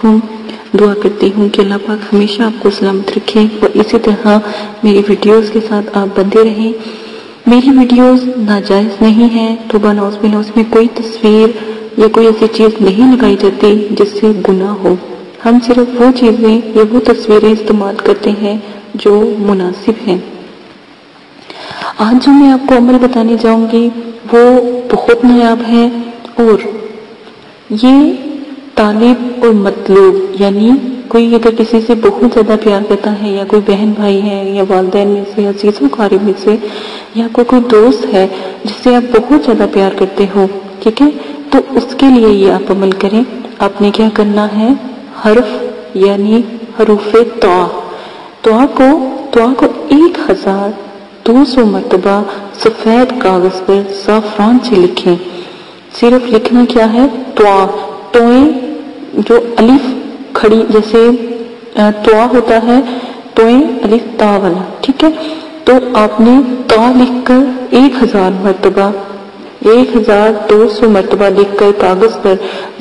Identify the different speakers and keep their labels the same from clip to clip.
Speaker 1: علیکم۔ دعا کرتی ہوں کہ اللہ پاک ہمیشہ آپ کو سلامت رکھے اور اسی طرح میری ویڈیوز کے ساتھ آپ بندے رہیں۔ میری ویڈیوز ناجائز نہیں ہیں، توبہ نعوذ باللہ، اس میں کوئی تصویر یا کوئی ایسی چیز نہیں لگائی جاتی جس سے گناہ ہو۔ ہم صرف وہ چیزیں یا وہ تصویریں استعمال کرتے ہیں جو مناسب ہیں۔ آج جو میں آپ کو عمل بتانے جاؤں گی وہ بہت نایاب ہے، اور یہ طالب اور مطلوب، یعنی کوئی اگر کسی سے بہت زیادہ پیار کرتا ہے، یا کوئی بہن بھائی ہے، یا والدین میں سے، یا عزیز و اقارب میں سے، یا کوئی دوست ہے جس سے آپ بہت زیادہ پیار کرتے ہو، ٹھیک ہے، تو اس کے لیے یہ آپ عمل کریں۔ آپ نے کیا کرنا ہے، حرف یعنی حروف طا کو 1200 مرتبہ سفید کاغذ پر زعفران سے لکھیں۔ صرف لکھنا کیا ہے، توئیں جو الف کھڑی جیسے توا ہوتا ہے، توئیں الف تا والا، ٹھیک ہے، تو آپ نے تا لکھ کر 1200 مرتبہ لکھ کر کاغذ پر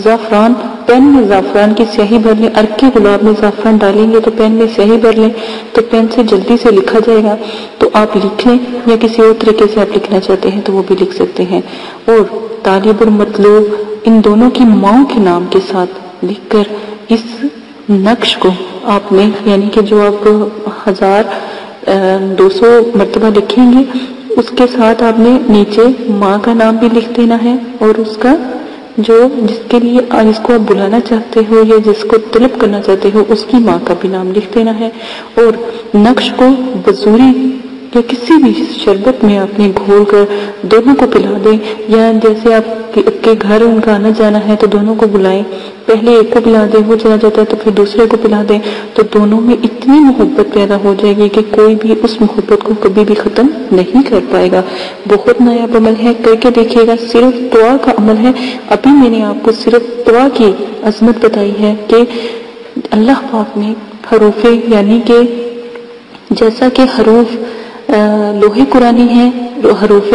Speaker 1: زعفران، پین میں زعفران کی سیاہی بھر لیں۔ ارک کے گلاب میں زعفران ڈالیں گے تو پین میں سیاہی بھر لیں، تو پین سے جلدی سے لکھا جائے گا۔ تو آپ لکھ لیں، یا کسی اور طریقے سے آپ لکھنا چاہتے ہیں تو وہ بھی لکھ سکتے ہیں۔ اور طالب اور مطلوب ان دونوں کی ماں کے نام کے ساتھ لکھ کر اس نقش کو آپ نے، یعنی کہ جو آپ 1200 مرتبہ لکھیں گے، اس کے ساتھ آپ نے نیچے ماں کا نام بھی لکھ دینا ہے، اور اس کا جس کے لیے جس کو آپ بلانا چاہتے ہو یا جس کو طلب کرنا چاہتے ہو اس کی ماں کا بھی نام لکھ دینا ہے۔ اور نقش کو بزوری یا کسی بھی شربت میں آپ نے گھول کر دونوں کو پلا دیں، یا جیسے آپ کے گھر ان کا آنا جانا ہے تو دونوں کو بلائیں، پہلے ایک کو پلا دیں، وہ چلا جاتا ہے تو پھر دوسرے کو پلا دیں، تو دونوں میں اتنی محبت پیدا ہو جائے گی کہ کوئی بھی اس محبت کو کبھی بھی ختم نہیں کر پائے گا۔ بہت نایاب عمل ہے، کر کے دیکھیے گا۔ صرف دعا کا عمل ہے۔ ابھی میں نے آپ کو صرف دعا کی عظمت بتائی ہے کہ اللہ پاک نے حروف، یعنی کہ جیسا کہ حروف لوح قرآنی ہیں، حروف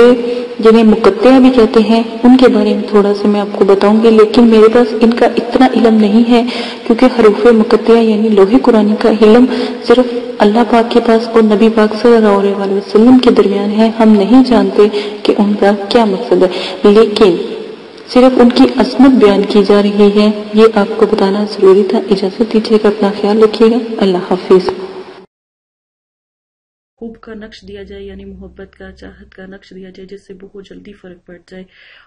Speaker 1: جنہیں مقطعہ بھی کہتے ہیں، ان کے بارے میں تھوڑا سا میں آپ کو بتاؤں گی، لیکن میرے پاس ان کا اتنا علم نہیں ہے، کیونکہ حروف مقطعہ یعنی لوح قرآنی کا علم صرف اللہ پاک کے پاس اور نبی پاک صلی اللہ علیہ وسلم کے درمیان ہے۔ ہم نہیں جانتے کہ ان کا کیا مقصد ہے، لیکن صرف ان کی عظمت بیان کی جا رہی ہے، یہ آپ کو بتانا ضروری تھا۔ اجازت دیجیے گا، اپنا خیال رکھیے گا، اللہ حافظ۔
Speaker 2: خوب کا نقش دیا جائے، یعنی محبت کا، چاہت کا نقش دیا جائے، جس سے بہت جلدی فرق پڑ جائے،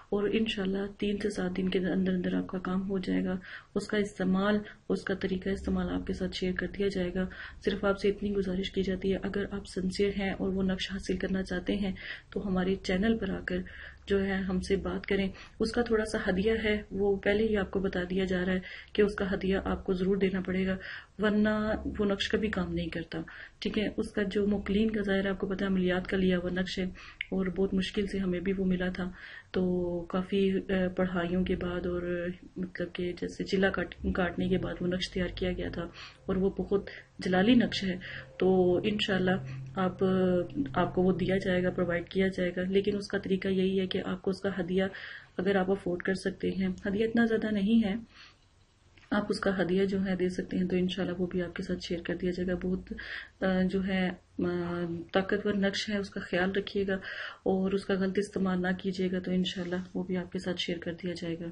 Speaker 2: اور انشاءاللہ 3 سے 7 دن کے اندر آپ کا کام ہو جائے گا۔ اس کا استعمال، اس کا طریقہ استعمال آپ کے ساتھ شیئر کر دیا جائے گا۔ صرف آپ سے اتنی گزارش کی جاتی ہے، اگر آپ سنسیئر ہیں اور وہ نقش حاصل کرنا چاہتے ہیں تو ہمارے چینل پر آ کر جو ہے ہم سے بات کریں۔ اس کا تھوڑا سا ہدیہ ہے، وہ پہلے ہی آپ کو بتا دیا جا رہا ہے کہ اس کا ہدیہ آپ کو ضرور دینا پڑے گا، ورنہ وہ نقش کبھی کام نہیں کرتا، ٹھیک ہے۔ اس کا جو مقلین کا ظاہر آپ کو پتا ہے، عملیات کا لیا ہوا نقش ہے، اور بہت مشکل سے ہمیں بھی وہ ملا تھا، تو کافی پڑھائیوں کے بعد اور مطلب کہ جیسے چلا کاٹنے کے بعد وہ نقش تیار کیا گیا تھا، اور وہ بہت جلالی نقش ہے، تو انشاءاللہ آپ کو وہ دیا جائے گا، پرووائڈ کیا جائے گا۔ لیکن اس کا طریقہ یہی ہے کہ آپ کو اس کا ہدیہ، اگر آپ افورڈ کر سکتے ہیں، ہدیہ اتنا زیادہ نہیں ہے، آپ اس کا ہدیہ جو ہے دے سکتے ہیں، تو انشاءاللہ وہ بھی آپ کے ساتھ شیئر کر دیا جائے گا۔ بہت جو ہے طاقتور نقش ہے، اس کا خیال رکھیے گا اور اس کا غلط استعمال نہ کیجیے گا، تو انشاءاللہ وہ بھی آپ کے ساتھ شیئر کر دیا جائے گا۔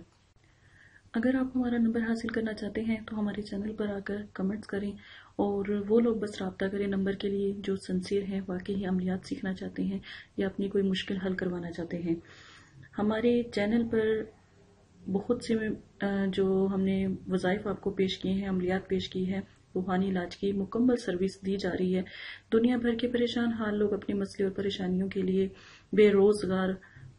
Speaker 2: اگر آپ ہمارا نمبر حاصل کرنا چاہتے ہیں تو ہمارے چینل پر آ کر کمنٹس کریں، اور وہ لوگ بس رابطہ کریں نمبر کے لیے جو سنسیئر ہیں، واقعی عملیات سیکھنا چاہتے ہیں یا اپنی کوئی مشکل حل کروانا چاہتے ہیں۔ ہمارے چینل پر بہت سے جو ہم نے وظائف آپ کو پیش کیے ہیں، عملیات پیش کی ہے، روحانی علاج کی مکمل سروس دی جا رہی ہے۔ دنیا بھر کے پریشان حال لوگ اپنے مسئلے اور پریشانیوں کے لیے، بے روزگار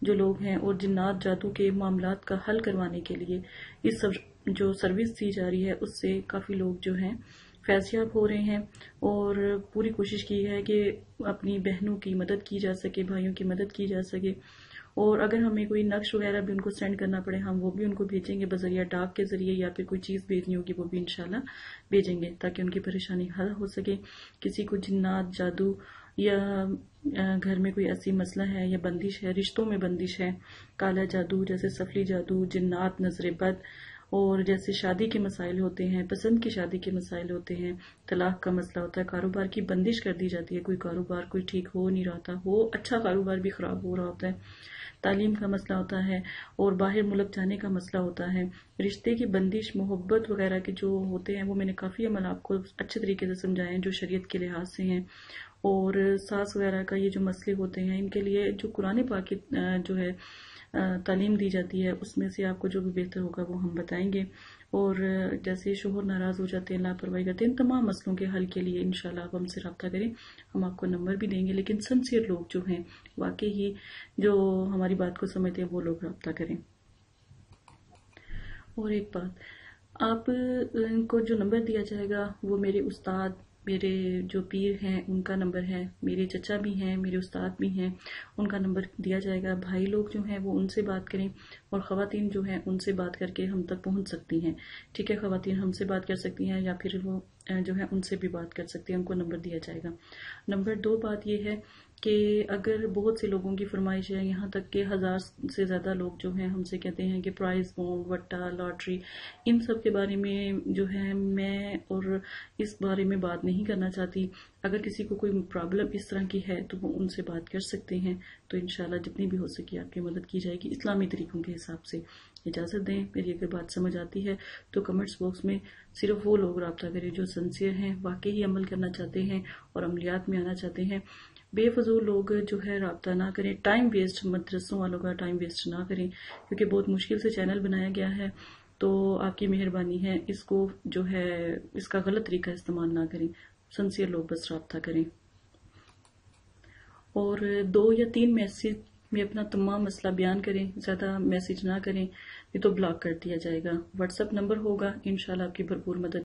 Speaker 2: جو لوگ ہیں اور جنات جادو کے معاملات کا حل کروانے کے لیے اس جو سروس دی جا رہی ہے، اس سے کافی لوگ جو ہیں فیضیاب ہو رہے ہیں، اور پوری کوشش کی ہے کہ اپنی بہنوں کی مدد کی جا سکے، بھائیوں کی مدد کی جا سکے، اور اگر ہمیں کوئی نقش وغیرہ بھی ان کو سینڈ کرنا پڑے، ہم وہ بھی ان کو بھیجیں گے بذریعہ ڈاک کے ذریعے، یا پھر کوئی چیز بھیجنی ہوگی وہ بھی انشاءاللہ بھیجیں گے، تاکہ ان کی پریشانی حل ہو سکے۔ کسی کو جنات جادو یا گھر میں کوئی ایسی مسئلہ ہے یا بندش ہے، رشتوں میں بندش ہے، کالا جادو جیسے سفلی جادو، جنات، نظر بد، اور جیسے شادی کے مسائل ہوتے ہیں، پسند کی شادی کے مسائل ہوتے ہیں، طلاق کا مسئلہ ہوتا ہے، کاروبار کی بندش کر دی جاتی ہے، کوئی کاروبار کوئی ٹھیک ہو نہیں رہا تھا، وہ اچھا کاروبار بھی خراب ہو رہا ہوتا ہے، تعلیم کا مسئلہ ہوتا ہے، اور باہر ملک جانے کا مسئلہ ہوتا ہے، رشتے کی بندش، محبت وغیرہ کے جو ہوتے ہیں وہ میں نے کافی عمل آپ کو اچھے طریقے سے سمجھائے ہیں جو شریعت کے لحاظ سے ہیں، اور ساس وغیرہ کا یہ جو مسئلے ہوتے ہیں ان کے لیے جو قرآن پاک کی جو ہے تعلیم دی جاتی ہے اس میں سے آپ کو جو بھی بہتر ہوگا وہ ہم بتائیں گے، اور جیسے شوہر ناراض ہو جاتے ہیں، لاپرواہی کرتے ہیں، ان تمام مسئلوں کے حل کے لیے انشاءاللہ آپ ہم سے رابطہ کریں، ہم آپ کو نمبر بھی دیں گے، لیکن سنسیئر لوگ جو ہیں واقعی ہی جو ہماری بات کو سمجھتے ہیں وہ لوگ رابطہ کریں۔ اور ایک بات، آپ کو جو نمبر دیا جائے گا وہ میرے استاد، میرے جو پیر ہیں ان کا نمبر ہے، میرے چچا بھی ہیں، میرے استاد بھی ہیں، ان کا نمبر دیا جائے گا۔ بھائی لوگ جو ہیں وہ ان سے بات کریں، اور خواتین جو ہیں ان سے بات کر کے ہم تک پہنچ سکتی ہیں، ٹھیک ہے، خواتین ہم سے بات کر سکتی ہیں یا پھر وہ جو ہے ان سے بھی بات کر سکتی ہیں، ان کو نمبر دیا جائے گا۔ نمبر 2 بات یہ ہے کہ اگر بہت سے لوگوں کی فرمائش ہے، یہاں تک کہ 1000 سے زیادہ لوگ جو ہیں ہم سے کہتے ہیں کہ پرائز بونڈ، وٹا، لاٹری، ان سب کے بارے میں جو ہے میں اور اس بارے میں بات نہیں کرنا چاہتی۔ اگر کسی کو کوئی پرابلم اس طرح کی ہے تو وہ ان سے بات کر سکتے ہیں، تو انشاءاللہ جتنی بھی ہو سکے آپ کی مدد کی جائے گی اسلامی طریقوں کے حساب سے۔ اجازت دیں، میری اگر بات سمجھ آتی ہے تو کمنٹس باکس میں صرف وہ لوگ رابطہ کریں جو سنسیئر ہیں، واقعی عمل کرنا چاہتے ہیں اور عملیات میں آنا چاہتے ہیں۔ بے فضول لوگ جو ہے رابطہ نہ کریں، ٹائم ویسٹ، مدرسوں والوں کا ٹائم ویسٹ نہ کریں، کیونکہ بہت مشکل سے چینل بنایا گیا ہے، تو آپ کی مہربانی ہے اس کو جو ہے اس کا غلط طریقہ استعمال نہ کریں، سنسیئر لوگ بس رابطہ کریں، اور 2 یا 3 میسج میں اپنا تمام مسئلہ بیان کریں، زیادہ میسج نہ کریں، یہ تو بلاک کر دیا جائے گا۔ واٹس ایپ نمبر ہوگا، انشاءاللہ آپ کی بھرپور مدد